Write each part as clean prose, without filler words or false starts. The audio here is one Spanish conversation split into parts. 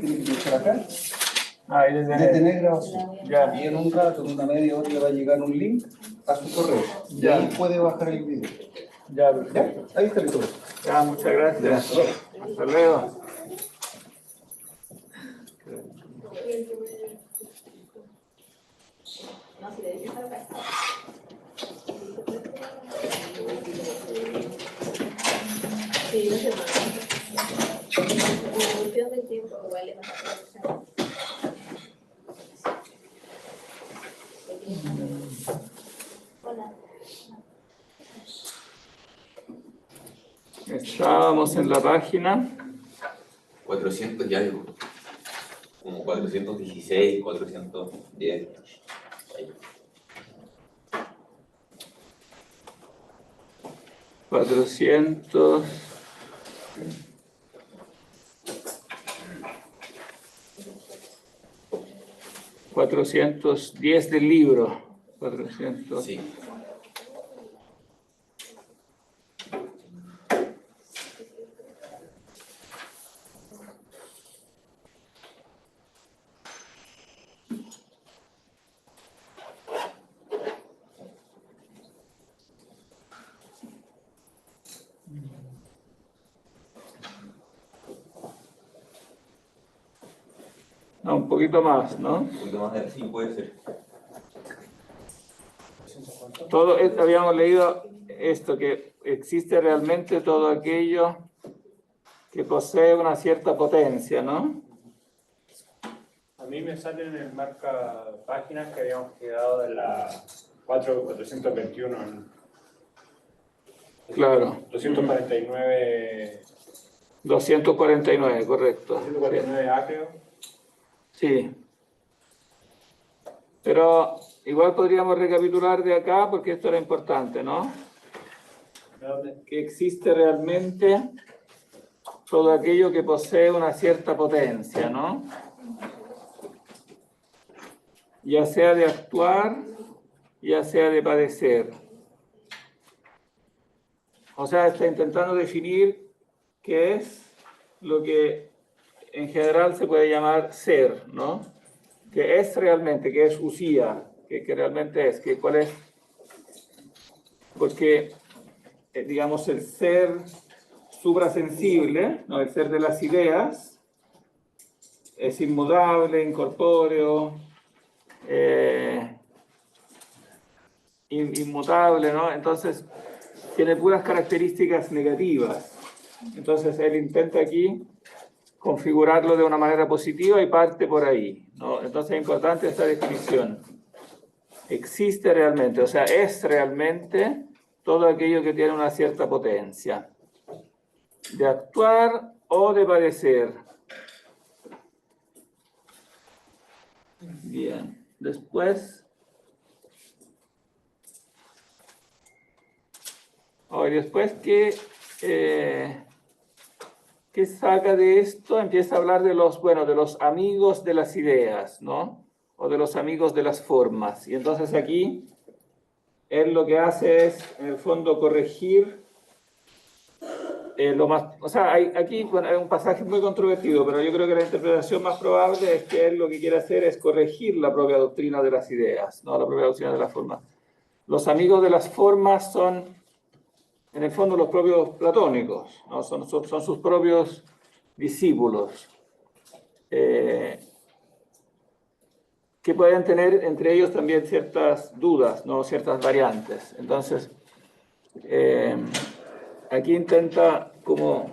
Tiene que estar acá. Ah, ahí Detener grabación. Ya. Y en un rato, en una media hora, le va a llegar un link a su correo. Y Ya. ahí puede bajar el video. Ya, ¿Ya? Ahí está el todo. Ya, muchas gracias. Hasta luego. Sí, no se puede. La cuestión del tiempo igual es bastante. Hola. Estábamos en la página 400 y algo. Como 416, 410. Ahí. 400. $410 del libro. 400. Sí. No, un poquito más, ¿no? Un poquito más de sí, puede ser. Todo habíamos leído esto, que existe realmente todo aquello que posee una cierta potencia, ¿no? A mí me sale en el marca páginas que habíamos quedado de la 421. Claro. 249. 249, correcto. 249A, creo. Sí. Pero igual podríamos recapitular de acá porque esto era importante, ¿no? Que existe realmente todo aquello que posee una cierta potencia, ¿no? Ya sea de actuar, ya sea de padecer. O sea, está intentando definir qué es lo que en general se puede llamar ser, ¿no? ¿Qué es realmente? ¿Qué es usía? ¿Qué realmente es? ¿Cuál es? Porque, digamos, el ser suprasensible, ¿no? El ser de las ideas, es inmutable, incorpóreo, inmutable, ¿no? Entonces, tiene puras características negativas. Entonces, él intenta aquí configurarlo de una manera positiva y parte por ahí, ¿no? Entonces, es importante esta definición. Existe realmente, o sea, es realmente todo aquello que tiene una cierta potencia de actuar o de padecer. Bien, después... después que ¿qué saca de esto? Empieza a hablar de los, bueno, de los amigos de las ideas, ¿no? O de los amigos de las formas. Y entonces aquí, él lo que hace es, en el fondo, corregir lo más... O sea, aquí bueno, hay un pasaje muy controvertido, pero yo creo que la interpretación más probable es que él lo que quiere hacer es corregir la propia doctrina de las ideas, ¿no? La propia doctrina de las formas. Los amigos de las formas son... en el fondo los propios platónicos, ¿no? son sus propios discípulos, que pueden tener entre ellos también ciertas dudas, ¿no? Ciertas variantes. Entonces, aquí intenta como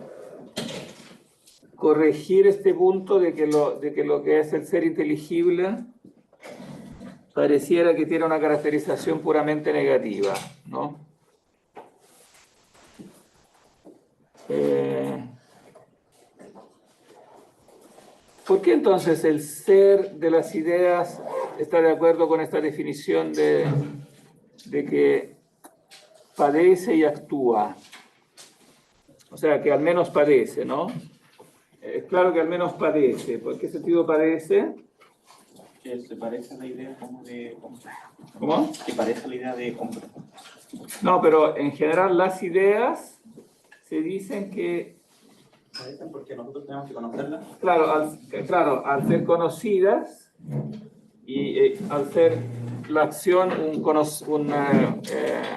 corregir este punto de que lo que es el ser inteligible pareciera que tiene una caracterización puramente negativa, ¿no? ¿Por qué entonces el ser de las ideas está de acuerdo con esta definición de que padece y actúa? O sea, que al menos padece, ¿no? Es claro que al menos padece. ¿Por qué sentido padece? Que se parece a la idea como de compra. ¿Cómo? Que parece a la idea de compra. No, pero en general las ideas se dicen que Porque nosotros tenemos que conocerla. Claro, al ser conocidas y al ser la acción,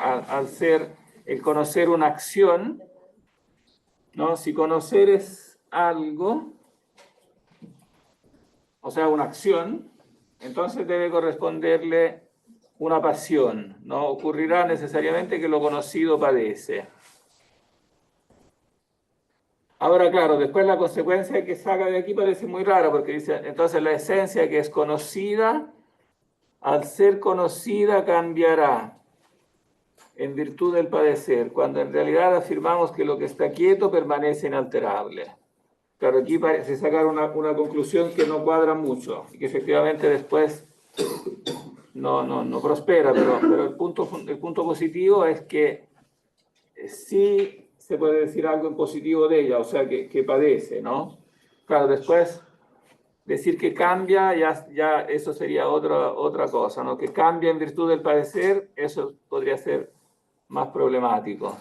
al ser el conocer una acción, ¿no? Si conocer es algo, o sea, una acción, entonces debe corresponderle una pasión, no ocurrirá necesariamente que lo conocido padece. Ahora, claro, después la consecuencia que saca de aquí parece muy rara, porque dice, entonces la esencia que es conocida, al ser conocida cambiará en virtud del padecer, cuando en realidad afirmamos que lo que está quieto permanece inalterable. Claro, aquí parece sacar una conclusión que no cuadra mucho, y que efectivamente después no prospera, pero el punto positivo es que sí se puede decir algo en positivo de ella, o sea, que padece, ¿no? Claro, después decir que cambia, ya eso sería otra cosa, ¿no? Que cambia en virtud del padecer, eso podría ser más problemático.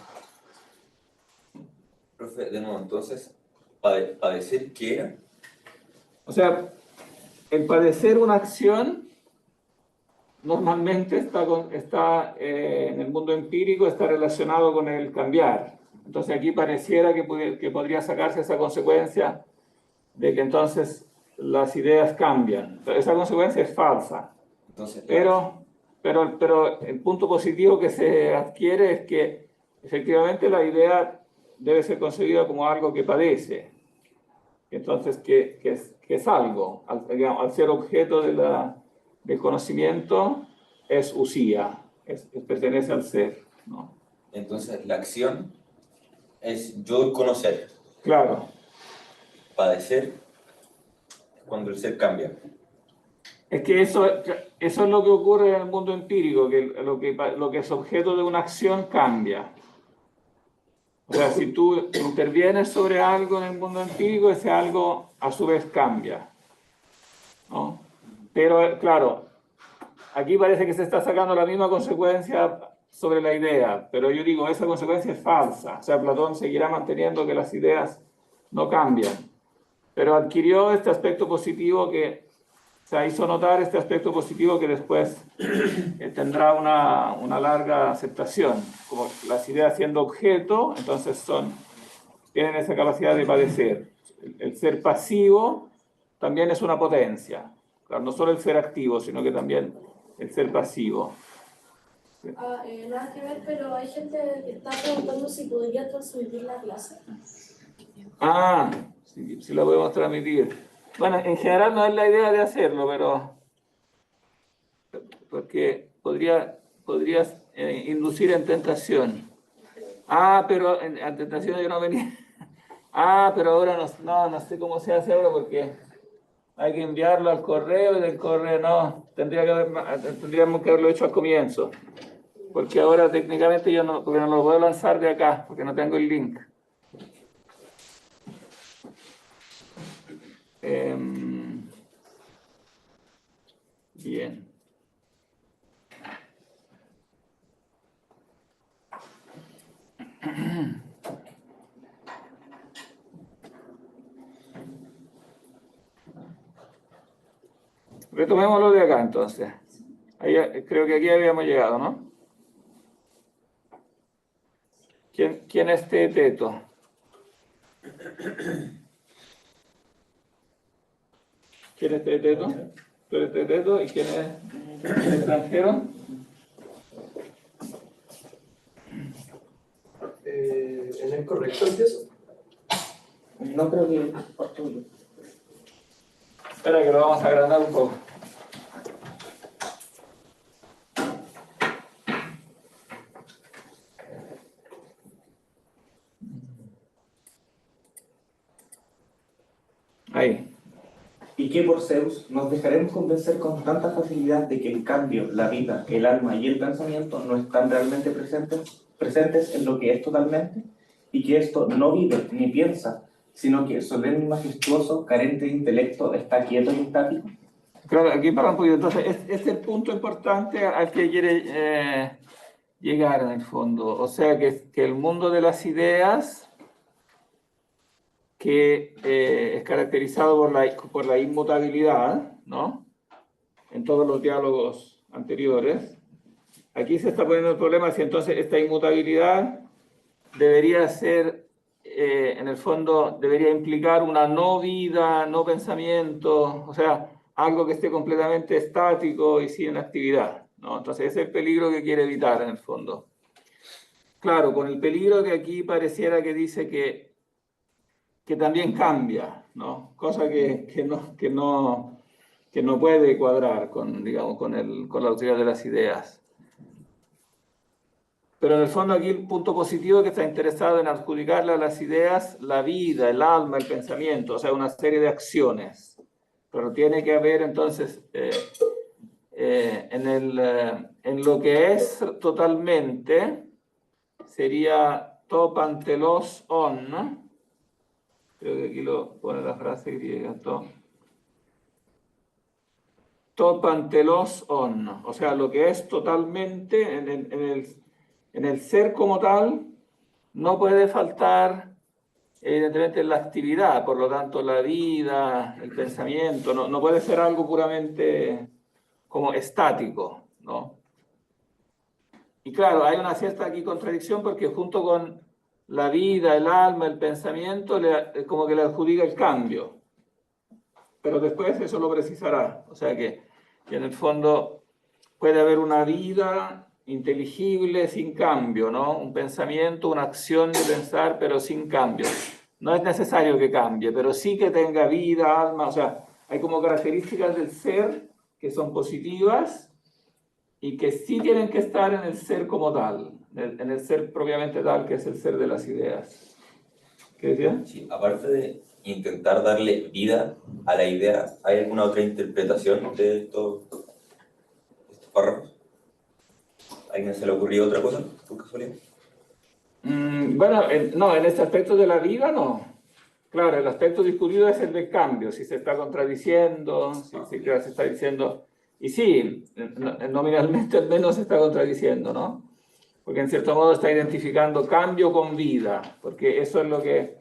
Profe, de nuevo, entonces, ¿padecer qué era? O sea, el padecer una acción normalmente está en el mundo empírico, está relacionado con el cambiar. Entonces aquí pareciera que podría sacarse esa consecuencia de que entonces las ideas cambian. Esa consecuencia es falsa. Entonces, Pero el punto positivo que se adquiere es que efectivamente la idea debe ser concebida como algo que padece. Entonces, que es algo. Al ser objeto del conocimiento, es usía, pertenece al ser, ¿no? entonces, la acción es yo conocer. Claro. Padecer es cuando el ser cambia. Es que eso es lo que ocurre en el mundo empírico, que lo que es objeto de una acción cambia. O sea, si tú intervienes sobre algo en el mundo empírico, ese algo a su vez cambia, ¿no? Pero claro, aquí parece que se está sacando la misma consecuencia sobre la idea, pero yo digo, esa consecuencia es falsa. O sea, Platón seguirá manteniendo que las ideas no cambian, pero adquirió este aspecto positivo hizo notar este aspecto positivo que después tendrá una larga aceptación. Como las ideas siendo objeto, entonces tienen esa capacidad de padecer. El ser pasivo también es una potencia. Claro, no solo el ser activo, sino que también el ser pasivo. Nada que ver, pero hay gente que está preguntando si podría transmitir la clase. Ah, sí lo podemos transmitir. Bueno, en general no es la idea de hacerlo, pero porque podrías inducir en tentación. Pero en tentación yo no venía. Pero ahora no sé cómo se hace ahora porque hay que enviarlo al correo y del correo no. Tendríamos que haberlo hecho al comienzo. Porque ahora técnicamente porque no lo puedo lanzar de acá, porque no tengo el link. Bien. Retomémoslo de acá entonces. Creo que aquí habíamos llegado, ¿no? ¿Quién es Teeteto? ¿Quién es Teeteto? ¿Tú eres Teeteto? ¿Y quién es el extranjero? ¿Es el correcto empiezo? No creo que por tuyo. Espera que lo vamos a agrandar un poco. Ahí. ¿Y qué por Zeus nos dejaremos convencer con tanta facilidad de que el cambio, la vida, el alma y el pensamiento no están realmente presentes en lo que es totalmente? Y que esto no vive ni piensa, sino que solemne y majestuoso, carente de intelecto, está quieto y estático. Claro, aquí para un poquito. Entonces, es el punto importante al que quiere llegar en el fondo. O sea, que el mundo de las ideas que es caracterizado por la inmutabilidad, ¿no? En todos los diálogos anteriores. Aquí se está poniendo el problema si entonces esta inmutabilidad debería ser, en el fondo, debería implicar una no vida, no pensamiento, o sea, algo que esté completamente estático y sin actividad, ¿no? Entonces ese es el peligro que quiere evitar en el fondo. Claro, con el peligro que aquí pareciera que dice que también cambia, ¿no? Cosa que no puede cuadrar con, digamos, con la autoridad de las ideas. Pero en el fondo aquí el punto positivo es que está interesado en adjudicarle a las ideas la vida, el alma, el pensamiento, o sea, una serie de acciones. Pero tiene que haber entonces, en lo que es totalmente, sería to pantelos on, ¿no? Creo que aquí lo pone la frase griega, to pantelos on, o sea, lo que es totalmente en el ser como tal, no puede faltar, evidentemente, la actividad, por lo tanto, la vida, el pensamiento, no puede ser algo puramente como estático, ¿no? Y claro, hay una cierta aquí contradicción porque junto con la vida, el alma, el pensamiento, como que le adjudica el cambio. Pero después eso lo precisará. O sea que en el fondo puede haber una vida inteligible sin cambio, ¿no? Un pensamiento, una acción de pensar, pero sin cambio. No es necesario que cambie, pero sí que tenga vida, alma, o sea, hay como características del ser que son positivas y que sí tienen que estar en el ser como tal, en el ser propiamente tal, que es el ser de las ideas. ¿Qué decía? Sí, aparte de intentar darle vida a la idea, ¿hay alguna otra interpretación de estos párrafos? ¿A alguien se le ocurrió otra cosa, por casualidad? Bueno, no, en este aspecto de la vida no. Claro, el aspecto discutido es el del cambio, si se está contradiciendo, si se está diciendo... Y sí, nominalmente al menos se está contradiciendo, ¿no? Porque en cierto modo está identificando cambio con vida, porque eso es lo que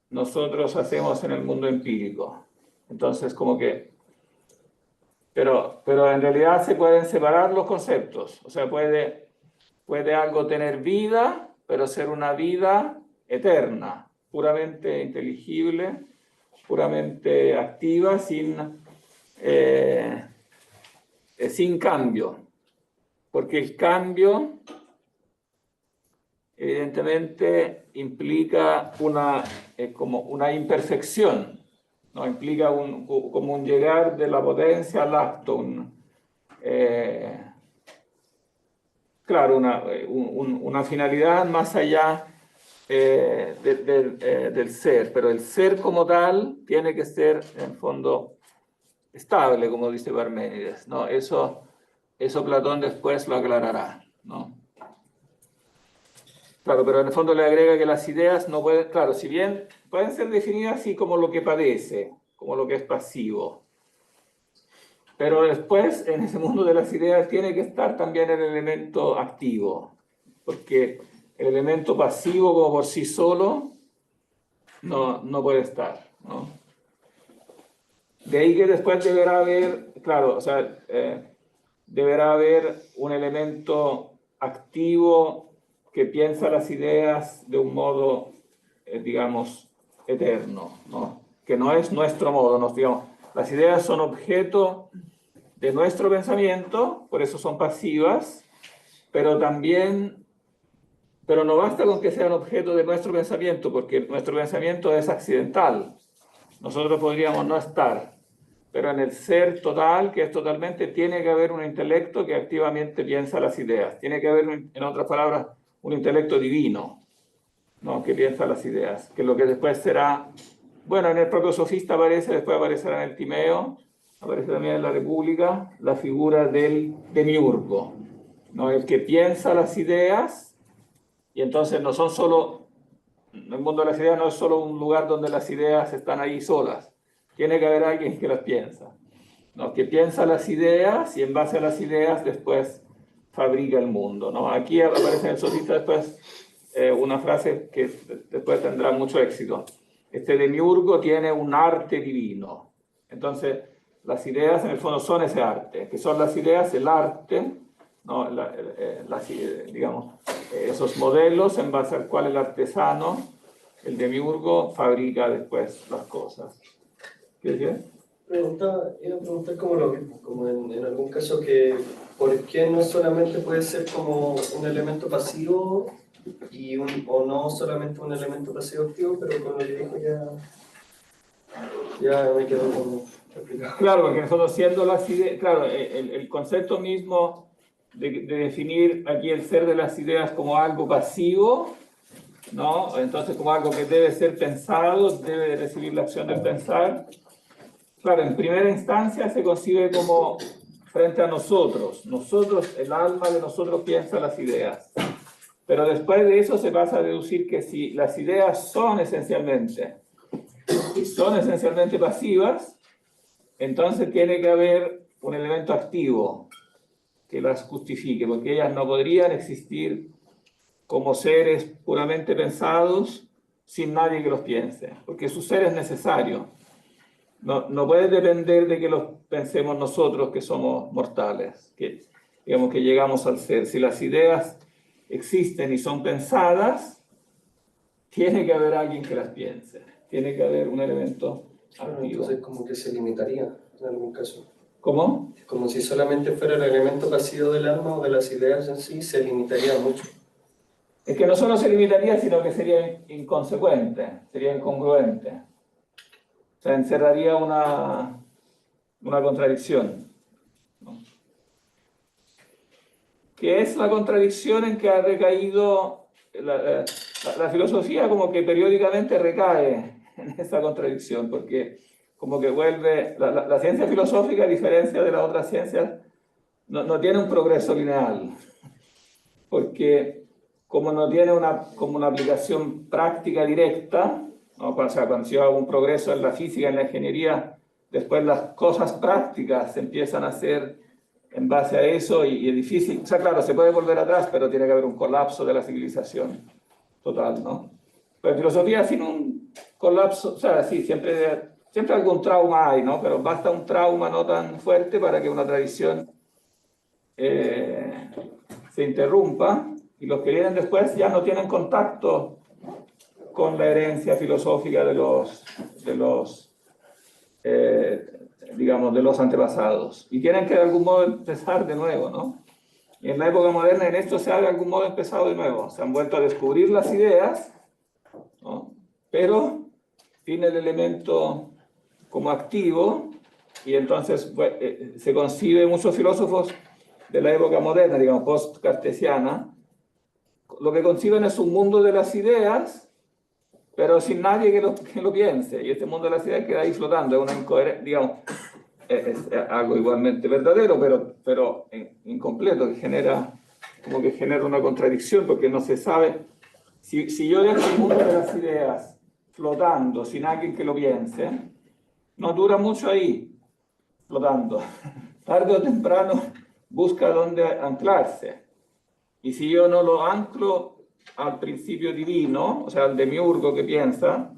nosotros hacemos en el mundo empírico. Entonces, como que... Pero en realidad se pueden separar los conceptos, o sea, puede algo tener vida, pero ser una vida eterna, puramente inteligible, puramente activa, sin cambio. Porque el cambio, evidentemente, implica como una imperfección, ¿no? Implica como un llegar de la potencia al acto, claro, una finalidad más allá del ser, pero el ser como tal tiene que ser, en el fondo, estable, como dice Parménides, ¿no? Eso Platón después lo aclarará, ¿no? Claro, pero en el fondo le agrega que las ideas no pueden, claro, si bien pueden ser definidas así como lo que padece, como lo que es pasivo, pero después, en ese mundo de las ideas, tiene que estar también el elemento activo, porque el elemento pasivo como por sí solo no puede estar, ¿no? De ahí que después deberá haber, claro, o sea, deberá haber un elemento activo que piensa las ideas de un modo, digamos, eterno, ¿no? Que no es nuestro modo, digamos, las ideas son objeto de nuestro pensamiento, por eso son pasivas, pero no basta con que sean objeto de nuestro pensamiento, porque nuestro pensamiento es accidental. Nosotros podríamos no estar, pero en el ser total, que es totalmente, tiene que haber un intelecto que activamente piensa las ideas. Tiene que haber, en otras palabras, un intelecto divino, ¿no? Que piensa las ideas, que lo que después será, bueno, en el propio sofista aparece, después aparecerá en el Timeo, aparece también en la República, la figura del demiurgo, ¿no? El que piensa las ideas, y entonces no son solo, el mundo de las ideas no es solo un lugar donde las ideas están ahí solas, tiene que haber alguien que las piensa, ¿no? Que piensa las ideas y en base a las ideas después fabrica el mundo, ¿no? Aquí aparece en el sofista después una frase que después tendrá mucho éxito. este demiurgo tiene un arte divino. Entonces, las ideas en el fondo son ese arte, que son las ideas, el arte, ¿no? Digamos, esos modelos en base al cual el artesano, el demiurgo, fabrica después las cosas. ¿Qué decía? Iba a preguntar como lo mismo, como en algún caso que ¿por qué no solamente puede ser como un elemento pasivo o no solamente un elemento pasivo activo, pero con lo que dijo ya me quedó como explicado. Claro, porque nosotros siendo las ideas, claro, el concepto mismo de definir aquí el ser de las ideas como algo pasivo, ¿no? Entonces como algo que debe ser pensado, debe recibir la acción de pensar. Claro, en primera instancia se concibe como frente a nosotros. Nosotros, el alma de nosotros piensa las ideas. Pero después de eso se pasa a deducir que si las ideas son esencialmente pasivas, entonces tiene que haber un elemento activo que las justifique, porque ellas no podrían existir como seres puramente pensados sin nadie que los piense, porque su ser es necesario. No puede depender de que los pensemos nosotros que somos mortales, que digamos que llegamos al ser. Si las ideas existen y son pensadas, tiene que haber alguien que las piense, tiene que haber un elemento activo. Entonces como que se limitaría en algún caso. ¿Cómo? Como si solamente fuera el elemento pasivo del alma o de las ideas en sí, se limitaría mucho. Es que no solo se limitaría, sino que sería inconsecuente, sería incongruente. O sea, encerraría una contradicción, ¿no? ¿Qué es la contradicción en que ha recaído la filosofía? Como que periódicamente recae en esa contradicción, porque como que vuelve, la ciencia filosófica, a diferencia de las otras ciencias, no tiene un progreso lineal, porque como no tiene como una aplicación práctica directa, ¿no? O sea, cuando se haga un progreso en la física, en la ingeniería, después las cosas prácticas se empiezan a hacer en base a eso y es difícil. O sea, claro, se puede volver atrás, pero tiene que haber un colapso de la civilización total, ¿no? Pero en filosofía sin un colapso, o sea, sí, siempre algún trauma hay, ¿no? Pero basta un trauma no tan fuerte para que una tradición se interrumpa y los que vienen después ya no tienen contacto con la herencia filosófica de los antepasados. Y tienen que de algún modo empezar de nuevo, ¿no? Y en la época moderna en esto se ha de algún modo empezado de nuevo. Se han vuelto a descubrir las ideas, ¿no? Pero sin el elemento como activo, y entonces se concibe muchos filósofos de la época moderna, digamos, post-cartesiana, lo que conciben es un mundo de las ideas, pero sin nadie que lo piense, y este mundo de las ideas queda ahí flotando, es una incoherencia, digamos, es algo igualmente verdadero, pero incompleto, que genera una contradicción, porque no se sabe, si yo dejo el mundo de las ideas flotando sin alguien que lo piense, no dura mucho ahí, flotando, tarde o temprano busca dónde anclarse, y si yo no lo anclo al principio divino, o sea, al demiurgo que piensa,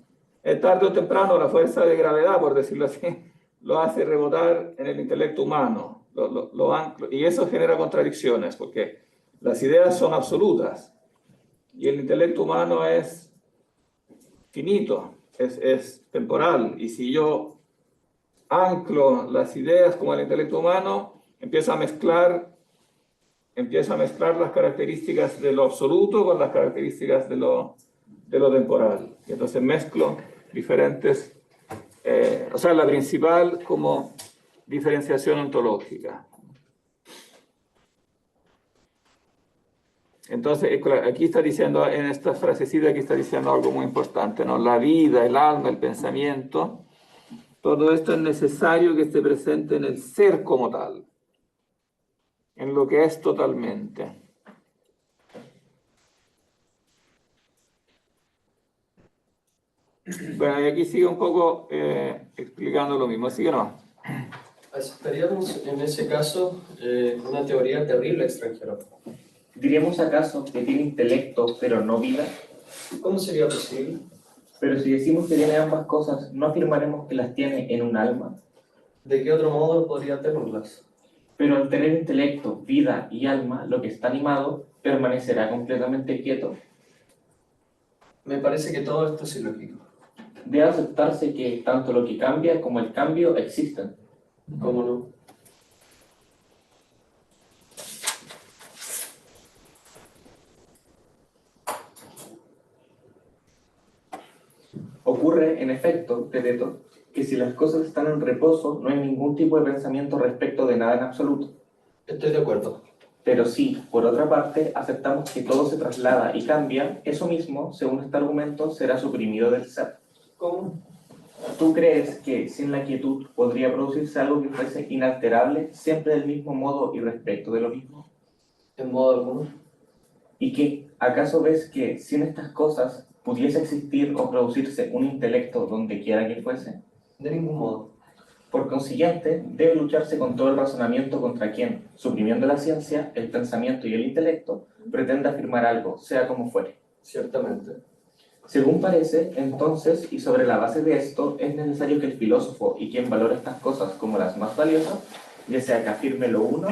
tarde o temprano la fuerza de gravedad, por decirlo así, lo hace rebotar en el intelecto humano, lo ancla, y eso genera contradicciones, porque las ideas son absolutas, y el intelecto humano es finito, es temporal, y si yo anclo las ideas como el intelecto humano, empiezo a mezclar las características de lo absoluto con las características de lo temporal. Y entonces mezclo diferentes, o sea, la principal como diferenciación ontológica. Entonces, aquí está diciendo, en esta frasecita, aquí está diciendo algo muy importante, ¿no? La vida, el alma, el pensamiento, todo esto es necesario que esté presente en el ser como tal, en lo que es totalmente. Bueno, y aquí sigue un poco explicando lo mismo, ¿sí o no? ¿Aceptaríamos en ese caso una teoría terrible extranjera? ¿Diríamos acaso que tiene intelecto pero no vida? ¿Cómo sería posible? Pero si decimos que tiene ambas cosas, ¿no afirmaremos que las tiene en un alma? ¿De qué otro modo podría tenerlas? Pero al tener intelecto, vida y alma, lo que está animado permanecerá completamente quieto. Me parece que todo esto es ilógico. Debe aceptarse que tanto lo que cambia como el cambio existen. ¿Cómo no? Ocurre, en efecto, Tereto, que si las cosas están en reposo, no hay ningún tipo de pensamiento respecto de nada en absoluto. Estoy de acuerdo. Pero si, por otra parte, aceptamos que todo se traslada y cambia, eso mismo, según este argumento, será suprimido del ser. ¿Cómo? ¿Tú crees que sin la quietud podría producirse algo que fuese inalterable, siempre del mismo modo y respecto de lo mismo? En modo alguno. ¿Y que acaso ves que sin estas cosas pudiese existir o producirse un intelecto donde quiera que fuese? De ningún modo. Por consiguiente, debe lucharse con todo el razonamiento contra quien, suprimiendo la ciencia, el pensamiento y el intelecto, pretende afirmar algo, sea como fuere. Ciertamente. Según parece, entonces, y sobre la base de esto, es necesario que el filósofo y quien valora estas cosas como las más valiosas, ya sea que afirme lo uno,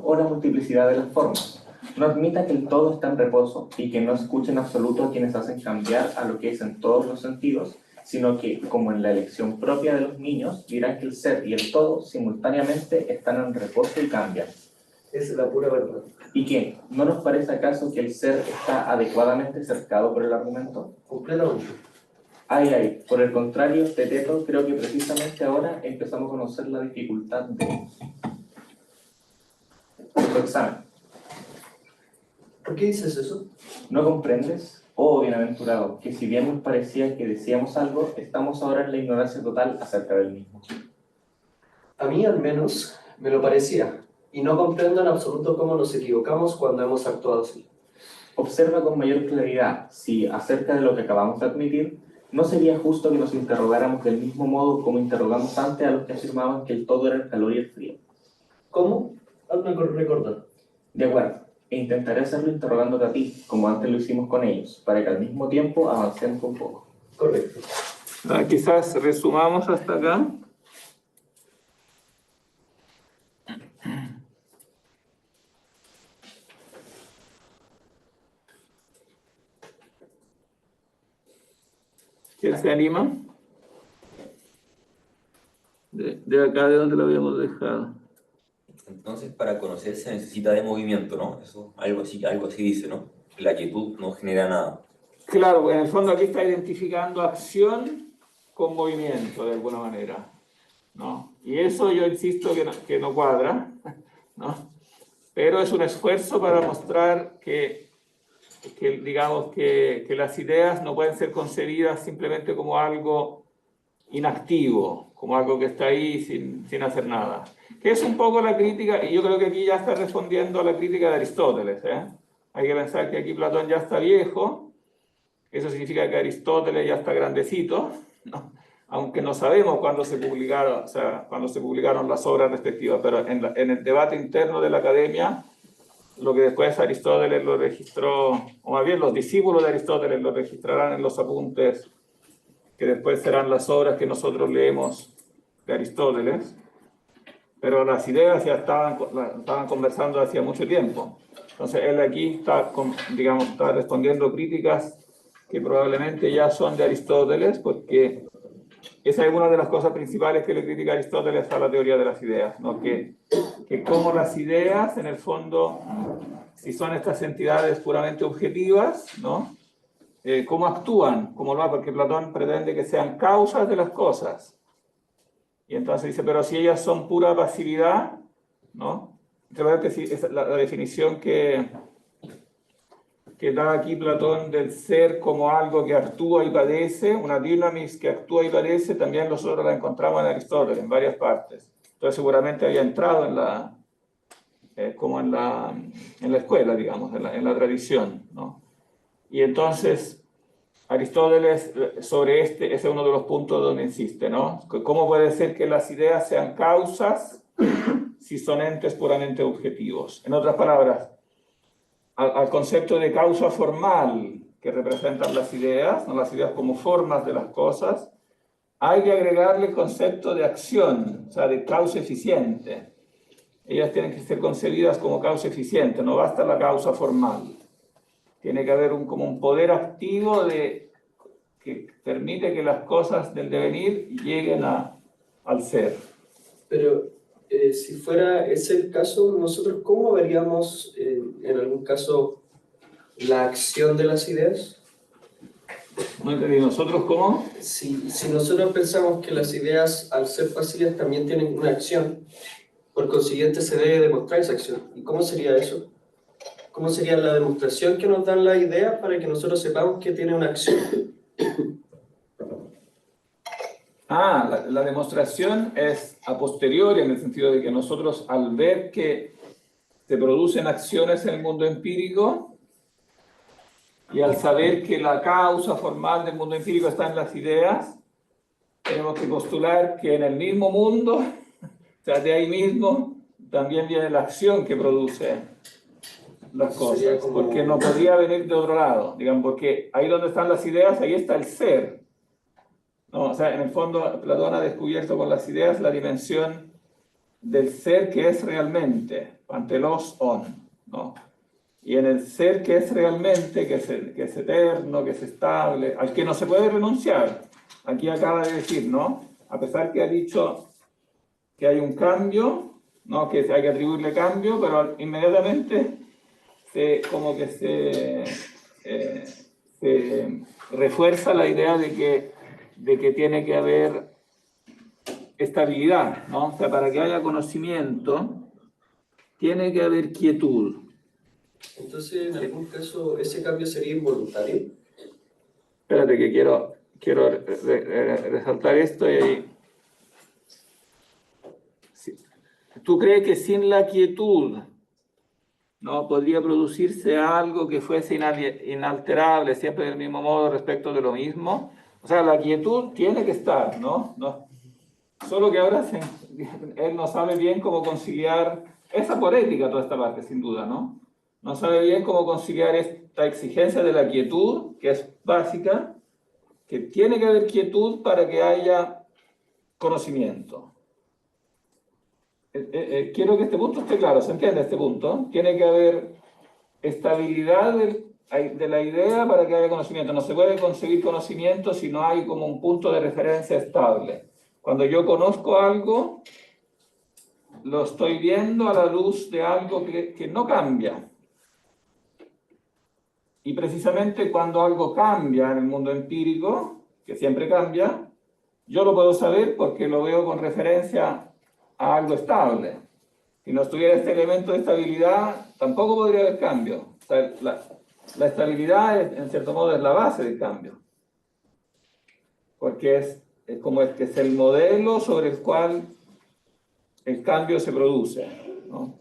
o la multiplicidad de las formas. No admita que el todo está en reposo y que no escuche en absoluto a quienes hacen cambiar a lo que es en todos los sentidos, sino que, como en la elección propia de los niños, dirán que el ser y el todo simultáneamente están en reposo y cambian. Esa es la pura verdad. ¿Y qué? ¿No nos parece acaso que el ser está adecuadamente cercado por el argumento? Completamente. Ay, por el contrario, Teteto, creo que precisamente ahora empezamos a conocer la dificultad de tu examen. ¿Por qué dices eso? ¿No comprendes, oh bienaventurado, que si bien nos parecía que decíamos algo, estamos ahora en la ignorancia total acerca del mismo? A mí al menos me lo parecía, y no comprendo en absoluto cómo nos equivocamos cuando hemos actuado así. Observa con mayor claridad si, acerca de lo que acabamos de admitir, no sería justo que nos interrogáramos del mismo modo como interrogamos antes a los que afirmaban que el todo era el calor y el frío. ¿Cómo? Hazme recordar. De acuerdo, e intentaré hacerlo interrogándote a ti, como antes lo hicimos con ellos, para que al mismo tiempo avancemos un poco. Correcto. Quizás resumamos hasta acá. ¿Quién se anima? De acá, ¿de dónde lo habíamos dejado? Entonces, para conocer se necesita de movimiento, ¿no? Eso, algo así dice, ¿no? La quietud no genera nada. Claro, en el fondo aquí está identificando acción con movimiento, de alguna manera, ¿no? Y eso yo insisto que no cuadra, ¿no? Pero es un esfuerzo para mostrar digamos, que las ideas no pueden ser concebidas simplemente como algo inactivo, como algo que está ahí sin hacer nada. Que es un poco la crítica, y yo creo que aquí ya está respondiendo a la crítica de Aristóteles, ¿eh? Hay que pensar que aquí Platón ya está viejo, eso significa que Aristóteles ya está grandecito, ¿no? Aunque no sabemos cuándo se publicaron, o sea, cuándo se publicaron las obras respectivas, pero en el debate interno de la academia, lo que después Aristóteles lo registró, o más bien los discípulos de Aristóteles lo registrarán en los apuntes, que después serán las obras que nosotros leemos de Aristóteles, pero las ideas ya estaban conversando hacía mucho tiempo. Entonces él aquí está respondiendo críticas que probablemente ya son de Aristóteles, porque esa es una de las cosas principales que le critica Aristóteles a la teoría de las ideas, ¿no? Que como las ideas, en el fondo, si son estas entidades puramente objetivas, ¿no? ¿Cómo actúan? ¿Cómo lo va? Porque Platón pretende que sean causas de las cosas. Y entonces dice, pero si ellas son pura pasividad, ¿no? Entonces, esa es la definición que da aquí Platón del ser como algo que actúa y padece, una dynamis que actúa y padece, también nosotros la encontramos en Aristóteles, en varias partes. Entonces seguramente había entrado como en la escuela, digamos, en la tradición, ¿no? Y entonces Aristóteles sobre ese es uno de los puntos donde insiste, ¿no? ¿Cómo puede ser que las ideas sean causas si son entes puramente objetivos. En otras palabras, al concepto de causa formal que representan las ideas, ¿no? Las ideas como formas de las cosas, hay que agregarle el concepto de acción, o sea, de causa eficiente. Ellas tienen que ser concebidas como causa eficiente, no basta la causa formal. Tiene que haber como un poder activo que permite que las cosas del devenir lleguen al ser. Pero si fuera ese el caso, nosotros ¿cómo veríamos en algún caso la acción de las ideas? No entendí, ¿nosotros cómo? Si nosotros pensamos que las ideas al ser pasivas también tienen una acción, por consiguiente se debe demostrar esa acción. ¿Y cómo sería eso? ¿Cómo sería la demostración que nos dan las ideas para que nosotros sepamos que tiene una acción? La demostración es a posteriori, en el sentido de que nosotros, al ver que se producen acciones en el mundo empírico y al saber que la causa formal del mundo empírico está en las ideas, tenemos que postular que en el mismo mundo, o sea, de ahí mismo, también viene la acción que produce las cosas, porque no podría venir de otro lado, digamos, porque ahí donde están las ideas, ahí está el ser. No, o sea, en el fondo, Platón ha descubierto con las ideas la dimensión del ser que es realmente, pantelos on, ¿no? Y en el ser que es realmente, que es eterno, que es estable, al que no se puede renunciar. Aquí acaba de decir, ¿no? A pesar que ha dicho que hay un cambio, ¿no? Que hay que atribuirle cambio, pero inmediatamente como que se refuerza la idea de que tiene que haber estabilidad, ¿no? O sea, para que haya conocimiento, tiene que haber quietud. Entonces, en algún caso, ¿ese cambio sería involuntario? Espérate que quiero resaltar esto y ahí. ¿Tú crees que sin la quietud no podría producirse algo que fuese inalterable, siempre del mismo modo respecto de lo mismo? O sea, la quietud tiene que estar, ¿no? Solo que ahora él no sabe bien cómo conciliar, esa poética toda esta parte, sin duda, ¿no? No sabe bien cómo conciliar esta exigencia de la quietud, que es básica, que tiene que haber quietud para que haya conocimiento. Quiero que este punto esté claro, ¿se entiende este punto? Tiene que haber estabilidad de la idea para que haya conocimiento. No se puede concebir conocimiento si no hay como un punto de referencia estable. Cuando yo conozco algo, lo estoy viendo a la luz de algo que no cambia. Y precisamente cuando algo cambia en el mundo empírico, que siempre cambia, yo lo puedo saber porque lo veo con referencia a algo estable. Si no estuviera este elemento de estabilidad, tampoco podría haber cambio. O sea, la estabilidad, en cierto modo, es la base del cambio. Porque es como que es el modelo sobre el cual el cambio se produce, ¿no?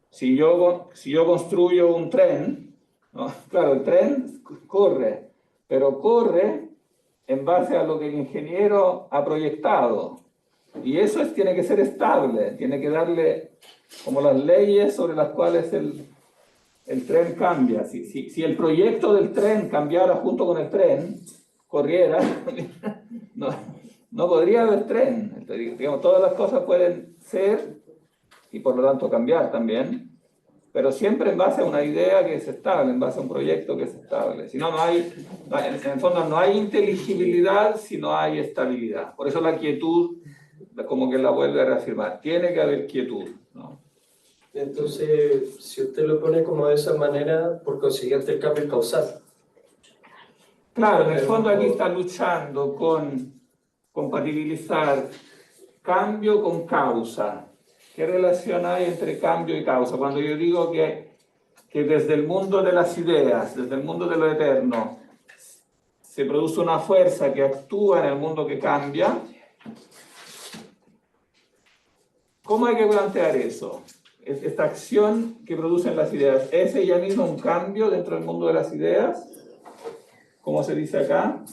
Si yo construyo un tren, ¿no? Claro, el tren corre, pero corre en base a lo que el ingeniero ha proyectado. Y eso tiene que ser estable, tiene que darle como las leyes sobre las cuales el tren cambia. Si el proyecto del tren cambiara junto con el tren, corriera, no podría haber tren. Entonces, digamos, todas las cosas pueden ser y por lo tanto cambiar también, pero siempre en base a una idea que es estable, en base a un proyecto que es estable. Si no, en el fondo no hay inteligibilidad si no hay estabilidad. Por eso la quietud como que la vuelve a reafirmar. Tiene que haber quietud, ¿no? Entonces, si usted lo pone como de esa manera, por consiguiente el cambio es causal. Claro, en el fondo aquí está luchando con compatibilizar cambio con causa. ¿Qué relación hay entre cambio y causa? Cuando yo digo que desde el mundo de las ideas, desde el mundo de lo eterno, se produce una fuerza que actúa en el mundo que cambia, ¿cómo hay que plantear eso? Esta acción que producen las ideas, ¿es ella misma un cambio dentro del mundo de las ideas? Como se dice acá,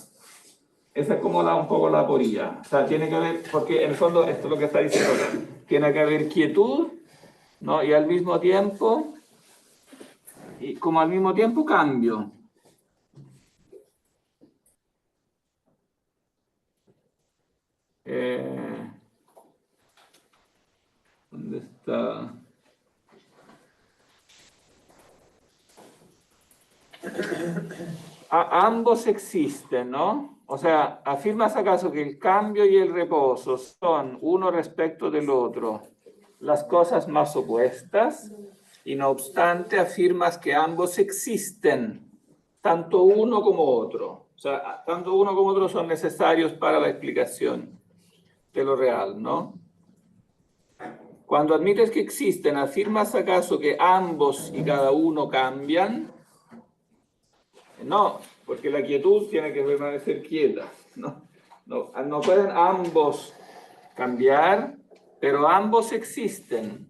esa es como un poco la aporía. O sea, tiene que ver, porque en el fondo esto es lo que está diciendo acá. tiene que haber quietud, ¿no? Y al mismo tiempo, cambio. ¿Dónde está? Ambos existen, ¿no? O sea, ¿afirmas acaso que el cambio y el reposo son uno respecto del otro las cosas más opuestas? Y no obstante, afirmas que ambos existen, tanto uno como otro. O sea, tanto uno como otro son necesarios para la explicación de lo real, ¿no? Cuando admites que existen, ¿afirmas acaso que ambos y cada uno cambian? No, porque la quietud tiene que permanecer quieta, ¿no? No pueden ambos cambiar, pero ambos existen,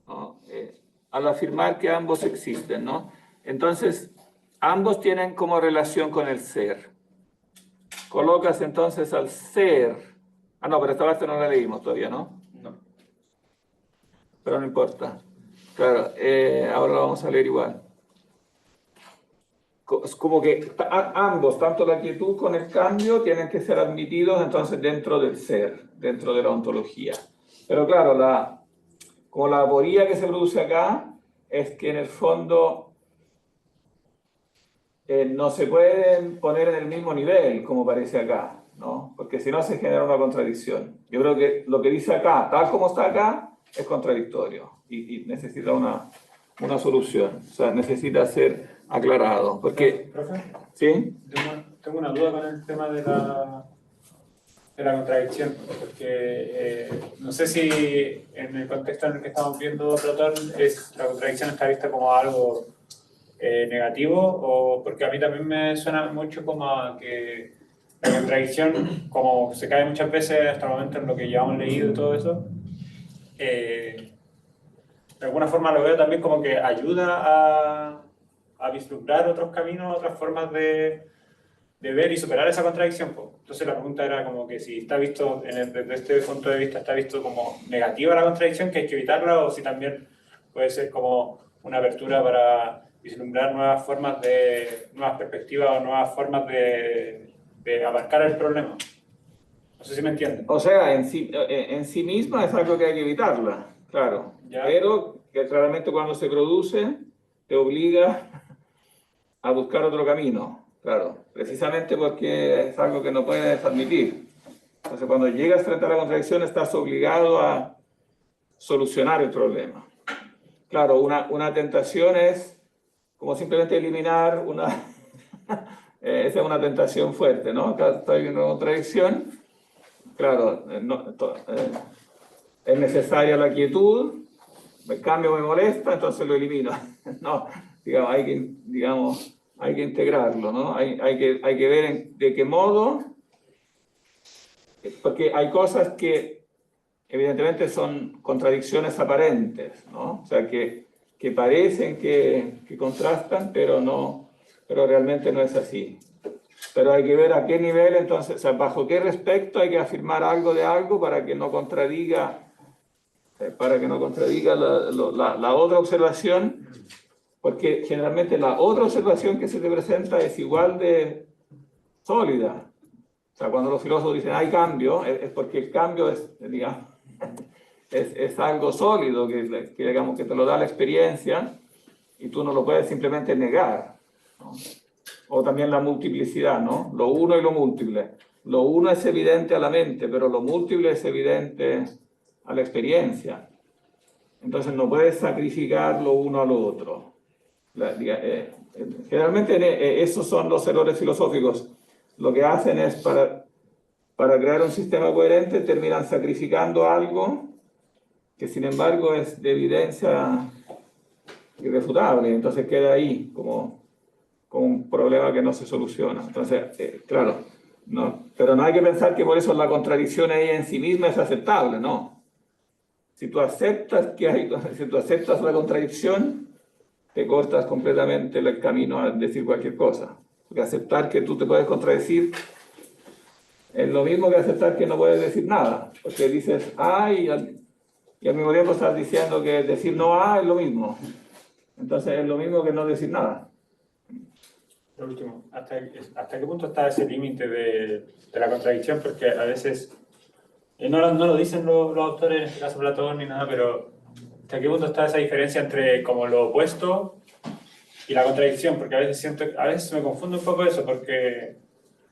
¿no? Al afirmar que ambos existen, ¿no? Entonces, ambos tienen como relación con el ser. Colocas entonces al ser. Ah, no, pero esta parte no la leímos todavía, ¿no? No. Pero no importa. Claro, ahora la vamos a leer igual. Es como que ambos, tanto la quietud con el cambio, tienen que ser admitidos entonces dentro del ser, dentro de la ontología. Pero claro, como la aporía que se produce acá es que en el fondo no se pueden poner en el mismo nivel como parece acá, ¿no? Porque si no se genera una contradicción. Yo creo que lo que dice acá, tal como está acá, es contradictorio y necesita una solución, o sea, necesita ser aclarado, porque... ¿Profe? ¿Sí? Tengo una duda con el tema de la contradicción, porque no sé si en el contexto en el que estamos viendo Platón la contradicción está vista como algo negativo, o porque a mí también me suena mucho como a que la contradicción, como se cae muchas veces hasta el momento en lo que ya hemos leído y todo eso, de alguna forma lo veo también como que ayuda a vislumbrar otros caminos, otras formas de ver y superar esa contradicción. Pues. Entonces la pregunta era como que si está visto, desde este punto de vista, está visto como negativa la contradicción, que hay que evitarla, o si también puede ser como una apertura para vislumbrar nuevas formas nuevas perspectivas o nuevas formas de abarcar el problema. No sé si me entienden. O sea, en sí misma es algo que hay que evitarla, claro. Ya. Pero que claramente cuando se produce te obliga a buscar otro camino, claro. Precisamente porque es algo que no puedes admitir. Entonces cuando llegas frente a la contradicción estás obligado a solucionar el problema. Claro, una tentación es como simplemente eliminar una... esa es una tentación fuerte, ¿no? Acá estoy en una contradicción. Claro, es necesaria la quietud, el cambio me molesta, entonces lo elimino. No, hay que integrarlo, ¿no? Hay que ver de qué modo, porque hay cosas que evidentemente son contradicciones aparentes, ¿no? O sea, que parecen que contrastan, pero realmente no es así. Pero hay que ver a qué nivel, entonces, o sea, bajo qué respecto hay que afirmar algo de algo para que no contradiga la otra observación, porque generalmente la otra observación que se te presenta es igual de sólida. O sea, cuando los filósofos dicen hay cambio, es porque el cambio es algo sólido, digamos, que te lo da la experiencia y tú no lo puedes simplemente negar, ¿no? O también la multiplicidad, ¿no? Lo uno y lo múltiple. Lo uno es evidente a la mente, pero lo múltiple es evidente a la experiencia. Entonces no puedes sacrificar lo uno a lo otro. Generalmente esos son los errores filosóficos. Lo que hacen es para crear un sistema coherente terminan sacrificando algo que sin embargo es de evidencia irrefutable. Entonces queda ahí como un problema que no se soluciona. Entonces, claro, pero no hay que pensar que por eso la contradicción ahí en sí misma es aceptable, no. Si tú aceptas la contradicción, te cortas completamente el camino a decir cualquier cosa. Porque aceptar que tú te puedes contradecir es lo mismo que aceptar que no puedes decir nada, porque dices A y al mismo tiempo estás diciendo que decir no A es lo mismo. Entonces es lo mismo que no decir nada. Lo último, ¿hasta qué punto está ese límite de la contradicción? Porque a veces, no lo dicen los autores, en este caso Platón ni nada, pero ¿hasta qué punto está esa diferencia entre como lo opuesto y la contradicción? Porque a veces me confunde un poco eso, porque,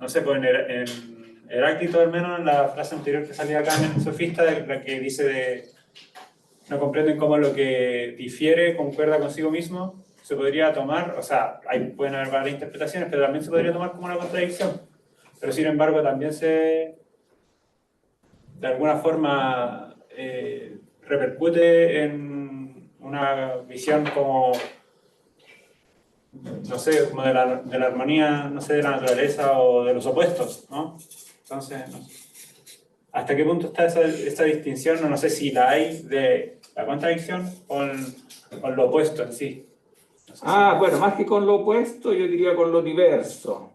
no sé, pues en Heráclito al menos, en la frase anterior que salía acá en el Sofista, la que dice no comprenden cómo lo que difiere concuerda consigo mismo, se podría tomar, o sea, pueden haber varias interpretaciones, pero también se podría tomar como una contradicción. Pero sin embargo también de alguna forma, repercute en una visión como, no sé, como de la armonía, no sé, de la naturaleza o de los opuestos, ¿no? Entonces, no sé. ¿Hasta qué punto está esa distinción? No sé si la hay de la contradicción con lo opuesto en sí. No sé Bueno, más que con lo opuesto, yo diría con lo diverso.